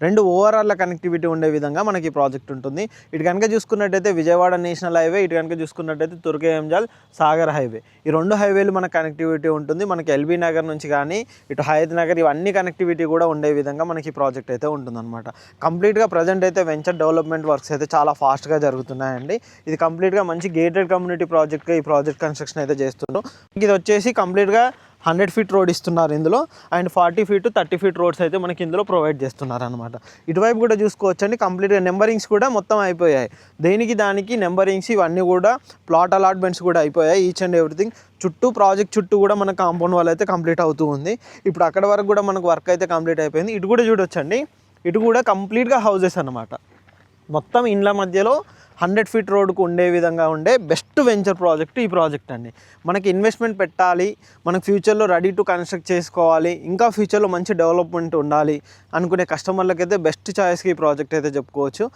రెండు overall connectivity ఉండే విధంగా మనకి ఈ ప్రాజెక్ట్ ఉంటుంది. ఇటు కనుక చూసుకున్నట్టయితే విజయవాడ నేషనల్ హైవే, ఇటు కనుక చూసుకున్నట్టయితే తుర్కేయంజాల్ సాగర్ హైవే, ఈ రెండు హైవేలు మన కనెక్టివిటీ ఉంటుంది. మనకి ఎల్బీ నగర్ నుంచి కానీ ఇటు హయత్ నగర్ ఇవన్నీ కనెక్టివిటీ కూడా ఉండే విధంగా మనకి ఈ ప్రాజెక్ట్ అయితే ఉంటుందన్నమాట. కంప్లీట్గా ప్రజెంట్ అయితే వెంచర్ డెవలప్మెంట్ వర్క్స్ అయితే చాలా ఫాస్ట్గా జరుగుతున్నాయండి. ఇది కంప్లీట్గా మంచి గేటెడ్ కమ్యూనిటీ ప్రాజెక్ట్గా ఈ ప్రాజెక్ట్ కన్స్ట్రక్షన్ అయితే చేస్తున్నాం. ఇది వచ్చేసి కంప్లీట్గా 100 ఫీట్ రోడ్ ఇస్తున్నారు ఇందులో, అండ్ 40 ఫీట్ 30 ఫీట్ రోడ్స్ అయితే మనకి ఇందులో ప్రొవైడ్ చేస్తున్నారు అనమాట. ఇటువైపు కూడా చూసుకోవచ్చండి, కంప్లీట్గా నెంబరింగ్స్ కూడా మొత్తం అయిపోయాయి. దేనికి దానికి నెంబరింగ్స్ ఇవన్నీ కూడా ప్లాట్ అలాట్మెంట్స్ కూడా అయిపోయాయి. ఈచ్ అండ్ ఎవ్రీథింగ్ చుట్టూ ప్రాజెక్ట్ చుట్టూ కూడా మన కాంపౌండ్ వాల్ అయితే కంప్లీట్ అవుతూ ఉంది. ఇప్పుడు అక్కడ వరకు కూడా మనకు వర్క్ అయితే కంప్లీట్ అయిపోయింది. ఇటు కూడా చూడొచ్చండి, ఇటు కూడా కంప్లీట్గా హౌజెస్ అన్నమాట. మొత్తం ఇండ్ల మధ్యలో 100 ఫీట్ రోడ్కు ఉండే విధంగా ఉండే బెస్ట్ వెంచర్ ప్రాజెక్ట్ ఈ ప్రాజెక్ట్ అండి. మనకి ఇన్వెస్ట్మెంట్ పెట్టాలి, మనకు ఫ్యూచర్లో రెడీ టు కన్స్ట్రక్ట్ చేసుకోవాలి, ఇంకా ఫ్యూచర్లో మంచి డెవలప్మెంట్ ఉండాలి అనుకునే కస్టమర్లకైతే బెస్ట్ చాయిస్కి ఈ ప్రాజెక్ట్ అయితే చెప్పుకోవచ్చు.